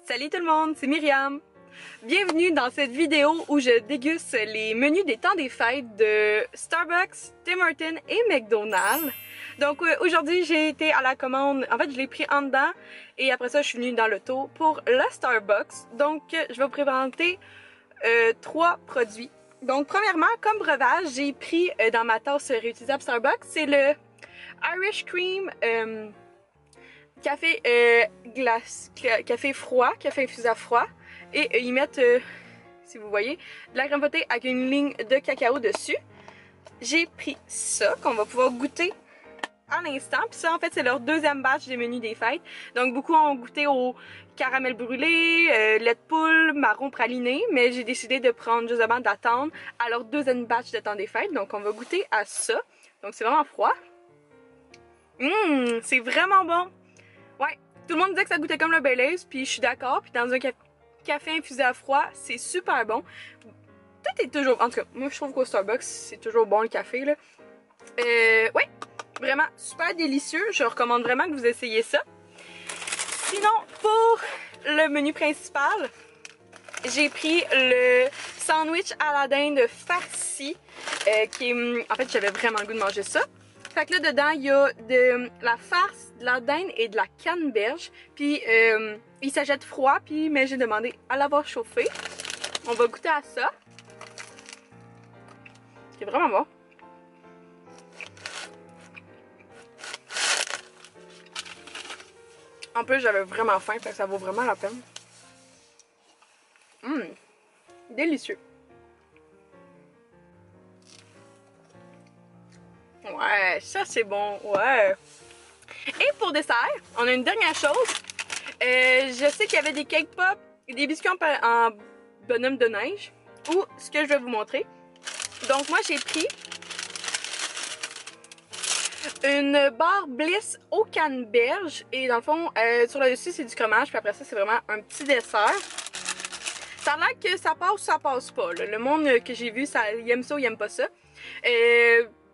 Salut tout le monde, c'est Myriam. Bienvenue dans cette vidéo où je déguste les menus des temps des fêtes de Starbucks, Tim Hortons et McDonald's. Donc aujourd'hui j'ai été à la commande, en fait je l'ai pris en dedans et après ça je suis venue dans l'auto pour le Starbucks. Donc je vais vous présenter 3 produits. Donc premièrement, comme breuvage, j'ai pris dans ma tasse réutilisable Starbucks, c'est le Irish Cream café glace, café froid, café infusé à froid. Et ils mettent, si vous voyez, de la crème fouettée avec une ligne de cacao dessus. J'ai pris ça, qu'on va pouvoir goûter à l'instant. Puis ça, en fait, c'est leur deuxième batch des menus des fêtes. Donc, beaucoup ont goûté au caramel brûlé, lait de poule, marron praliné. Mais j'ai décidé de prendre justement d'attendre à leur deuxième batch de temps des fêtes. Donc, on va goûter à ça. Donc, c'est vraiment froid. C'est vraiment bon. Ouais, tout le monde disait que ça goûtait comme le Baileys, puis je suis d'accord. Puis dans un café infusé à froid, c'est super bon. Tout est toujours... En tout cas, moi je trouve qu'au Starbucks, c'est toujours bon le café, là. Ouais, vraiment super délicieux. Je recommande vraiment que vous essayiez ça. Sinon, pour le menu principal, j'ai pris le sandwich à la dinde farci, qui est... En fait, j'avais vraiment le goût de manger ça. Fait que là, dedans, il y a de la farce, de la dinde et de la canneberge. Puis, il s'achète froid, puis mais j'ai demandé à l'avoir chauffé. On va goûter à ça. C'est vraiment bon. En plus, j'avais vraiment faim, fait que ça vaut vraiment la peine. Délicieux. Ouais, ça c'est bon, ouais. Et pour dessert, on a une dernière chose. Je sais qu'il y avait des cake pops et des biscuits en bonhomme de neige. Ou ce que je vais vous montrer. Donc moi j'ai pris une barre Bliss au canneberge. Et dans le fond, sur le dessus c'est du fromage. Puis après ça c'est vraiment un petit dessert. Ça a l'air que ça passe ou ça passe pas. Là. Le monde que j'ai vu, il aime ça ou il aime pas ça.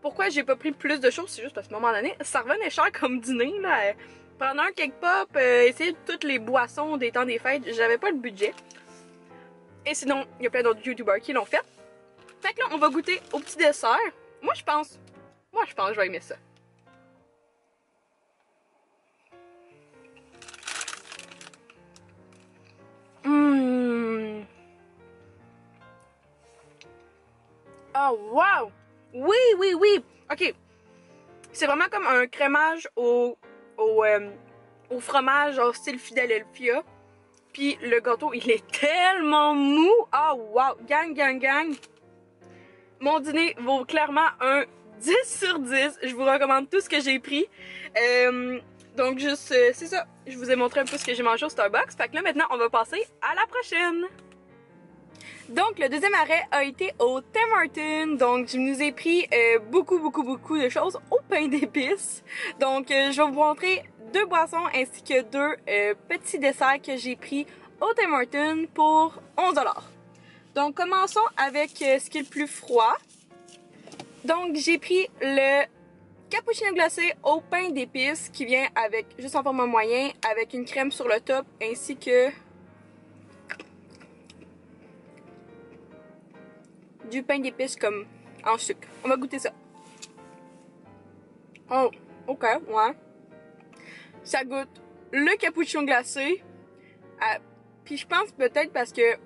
Pourquoi j'ai pas pris plus de choses, c'est juste parce qu'à un moment donné, ça revenait cher comme dîner, là. Prendre un cake pop, essayer toutes les boissons des temps des fêtes, j'avais pas le budget. Et sinon, il y a plein d'autres youtubeurs qui l'ont fait. Fait que là, on va goûter au petit dessert. Moi, je pense que je vais aimer ça. Oh, wow! Oui, oui, oui! Ok. C'est vraiment comme un crémage au fromage, genre style Philadelphia. Puis le gâteau, il est tellement mou! Ah, wow! Gang, gang, gang! Mon dîner vaut clairement un 10 sur 10. Je vous recommande tout ce que j'ai pris. Donc juste, c'est ça. Je vous ai montré un peu ce que j'ai mangé au Starbucks. Fait que là, maintenant, on va passer à la prochaine. Donc, le deuxième arrêt a été au Tim Hortons. Donc, je nous ai pris beaucoup de choses au pain d'épices. Donc, je vais vous montrer 2 boissons ainsi que 2 petits desserts que j'ai pris au Tim Hortons pour 11 $. Donc, commençons avec ce qui est le plus froid. Donc, j'ai pris le cappuccino glacé au pain d'épices qui vient avec, juste en format moyen, avec une crème sur le top ainsi que du pain d'épices comme en sucre. On va goûter ça. Oh, ok, ouais. Ça goûte le cappuccino glacé. Puis je pense peut-être parce que...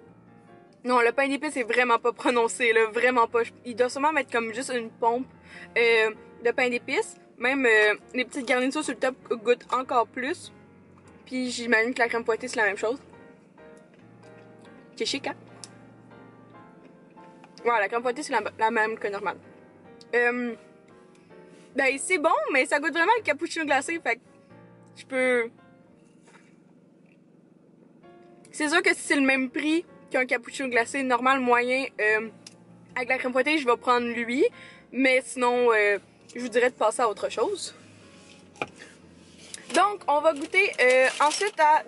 Non, le pain d'épices est vraiment pas prononcé, là, vraiment pas. Il doit sûrement mettre comme juste une pompe de pain d'épices. Même les petites garnitures sur le top goûtent encore plus. Puis j'imagine que la crème fouettée c'est la même chose. C'est chic, hein? Ouais, la crème fouettée c'est la même que normale. Ben c'est bon, mais ça goûte vraiment le cappuccino glacé, fait que je peux... C'est sûr que si c'est le même prix qu'un cappuccino glacé normal moyen avec la crème fouettée, je vais prendre lui. Mais sinon, je vous dirais de passer à autre chose. Donc, on va goûter ensuite à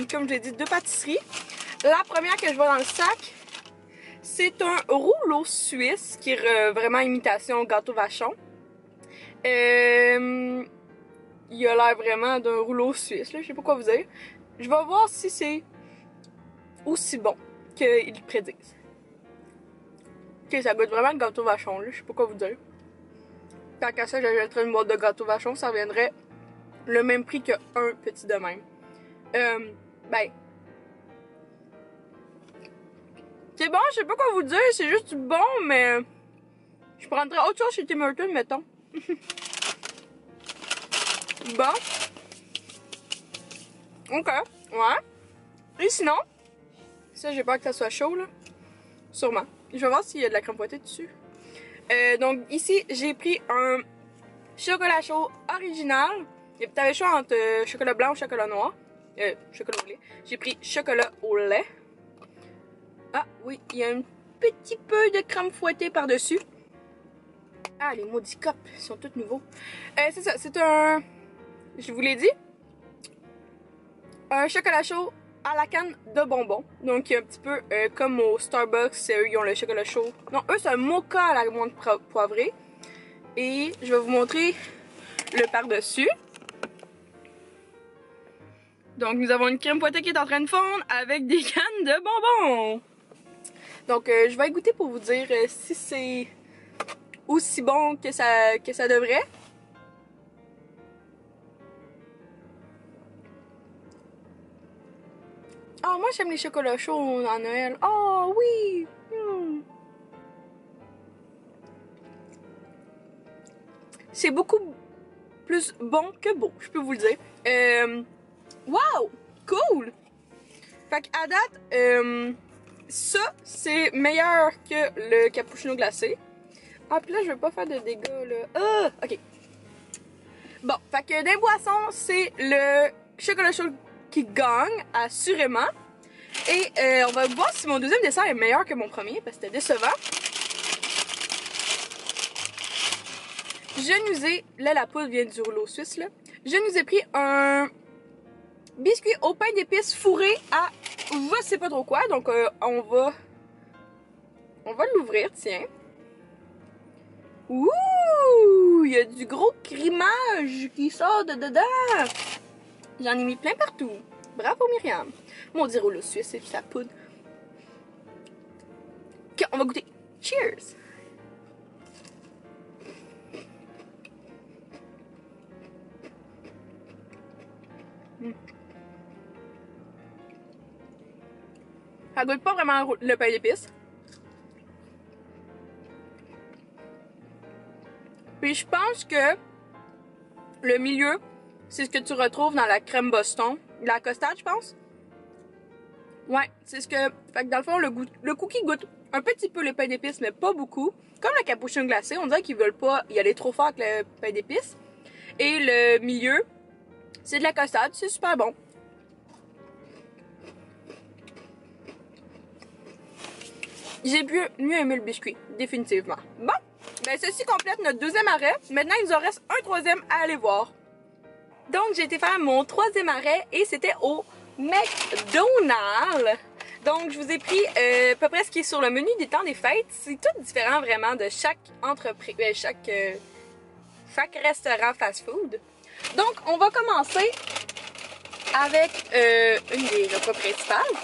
comme je l'ai dit, 2 pâtisseries. La première que je vois dans le sac, c'est un rouleau suisse qui est vraiment imitation gâteau vachon. Il a l'air vraiment d'un rouleau suisse, là, je sais pas quoi vous dire. Je vais voir si c'est aussi bon qu'ils prédisent. Ok, ça goûte vraiment le gâteau vachon, là. Je sais pas quoi vous dire. Tant qu'à ça, j'achèterais une boîte de gâteau vachon, ça reviendrait le même prix qu'un petit de même. Ben. C'est bon, je sais pas quoi vous dire, c'est juste bon, mais. Je prendrais autre chose chez Tim Hortons, mettons. Bon. Ok, ouais. Et sinon, ça, j'ai peur que ça soit chaud, là. Sûrement. Je vais voir s'il y a de la crème fouettée dessus. Donc, ici, j'ai pris un chocolat chaud original. T'avais le choix entre chocolat blanc ou chocolat noir. Chocolat au lait. J'ai pris chocolat au lait. Ah, oui, il y a un petit peu de crème fouettée par-dessus. Ah, les maudits cups, ils sont tous nouveaux. C'est ça, c'est un... Je vous l'ai dit. Un chocolat chaud à la canne de bonbons. Donc, un petit peu comme au Starbucks, eux, ils ont le chocolat chaud. Non, eux, c'est un mocha à la menthe poivrée. Et je vais vous montrer le par-dessus. Donc, nous avons une crème fouettée qui est en train de fondre avec des cannes de bonbons. Donc, je vais goûter pour vous dire si c'est aussi bon que ça devrait. Oh, moi j'aime les chocolats chauds en Noël. Oh oui! C'est beaucoup plus bon que beau, je peux vous le dire. Wow! Cool! Fait qu'à date, ça c'est meilleur que le cappuccino glacé. Ah, puis là je veux pas faire de dégâts là. Ah! Ok. Bon, fait que des boissons, c'est le chocolat chaud qui gagne, assurément. Et on va voir si mon deuxième dessert est meilleur que mon premier, parce que c'était décevant. Je nous ai, là la poudre vient du rouleau suisse, là. Je nous ai pris un biscuit au pain d'épices fourré à je sais pas trop quoi. Donc on va l'ouvrir, tiens. Ouh! Il y a du gros crimage qui sort de dedans. J'en ai mis plein partout. Bravo Myriam. Maudit rouleau suisse et sa poudre. Ok, on va goûter. Cheers! Ça goûte pas vraiment le pain d'épices. Puis je pense que le milieu, c'est ce que tu retrouves dans la crème Boston. La costade, je pense. Ouais, c'est ce que... Fait que dans le fond, le cookie goûte un petit peu le pain d'épices, mais pas beaucoup. Comme le cappuccino glacé, on dirait qu'ils veulent pas y aller trop fort avec le pain d'épices. Et le milieu, c'est de la costade, c'est super bon. J'ai mieux aimé le biscuit, définitivement. Bon, ben ceci complète notre deuxième arrêt. Maintenant, il nous en reste un troisième à aller voir. Donc, j'ai été faire mon troisième arrêt et c'était au McDonald's. Donc, je vous ai pris à peu près ce qui est sur le menu des temps des fêtes. C'est tout différent vraiment de chaque entreprise, chaque restaurant fast-food. Donc, on va commencer avec une des repas principales.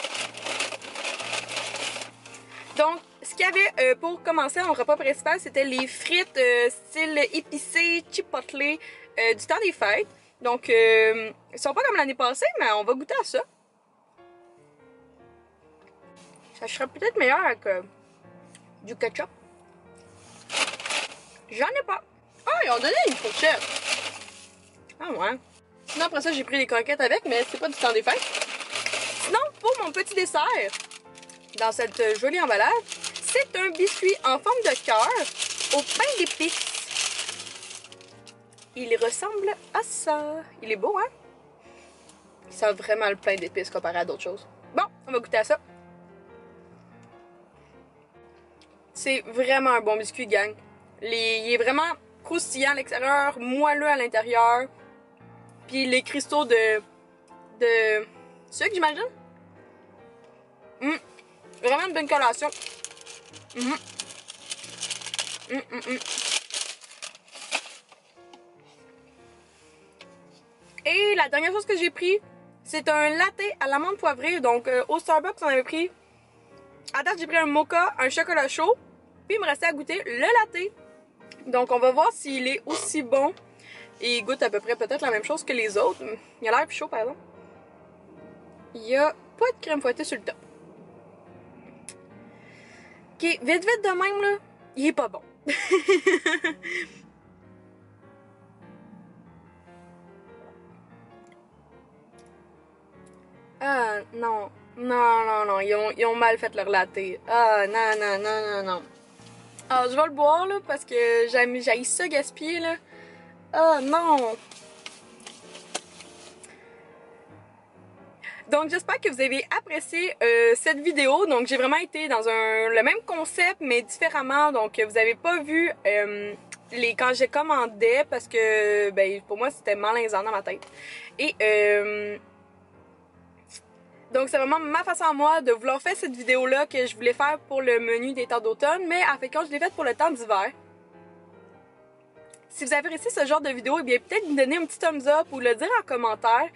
Donc, ce qu'il y avait pour commencer en repas principal, c'était les frites style épicé, chipotle du temps des fêtes. Donc, ils sont pas comme l'année passée, mais on va goûter à ça. Ça serait peut-être meilleur avec du ketchup. J'en ai pas. Ah, ils ont donné une fourchette. Ah ouais. Sinon, après ça, j'ai pris les croquettes avec, mais c'est pas du temps des fêtes. Sinon, pour mon petit dessert, dans cette jolie emballage, c'est un biscuit en forme de cœur au pain d'épices. Il ressemble à ça. Il est beau, hein? Il sent vraiment le pain d'épices comparé à d'autres choses. Bon, on va goûter à ça. C'est vraiment un bon biscuit, gang. Il est vraiment croustillant à l'extérieur, moelleux à l'intérieur. Puis les cristaux de sucre, j'imagine. Vraiment une bonne collation. Et la dernière chose que j'ai pris, C'est un latte à l'amande poivrée. Donc au Starbucks, on avait pris... À date, j'ai pris un mocha, un chocolat chaud. Puis il me restait à goûter le latte. Donc on va voir s'il est aussi bon. Et il goûte à peu près peut-être la même chose que les autres. Il a l'air plus chaud par exemple. Il n'y a pas de crème fouettée sur le top. Ok, vite vite de même là, il est pas bon. Ah non, non, ils ont mal fait leur latte. Ah non. Alors je vais le boire là parce que j'haïs ça gaspiller là. Ah non. Donc j'espère que vous avez apprécié cette vidéo. Donc j'ai vraiment été dans le même concept mais différemment. Donc vous avez pas vu quand j'ai commandé parce que ben, pour moi c'était malaisant dans ma tête. Et donc c'est vraiment ma façon à moi de vouloir faire cette vidéo là que je voulais faire pour le menu des temps d'automne. Mais en fait quand je l'ai faite pour le temps d'hiver. Si vous avez apprécié ce genre de vidéo, eh bien peut-être me donner un petit thumbs up ou le dire en commentaire.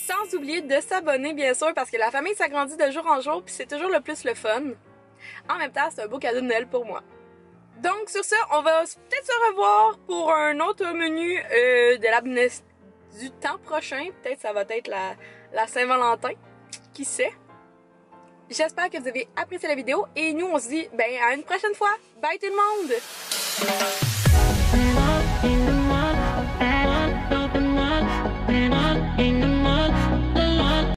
Sans oublier de s'abonner bien sûr parce que la famille s'agrandit de jour en jour puis c'est toujours le plus le fun. En même temps, c'est un beau cadeau de Noël pour moi. Donc sur ce, on va peut-être se revoir pour un autre menu du temps prochain. Peut-être ça va être la Saint-Valentin. Qui sait? J'espère que vous avez apprécié la vidéo et nous on se dit ben à une prochaine fois. Bye tout le monde!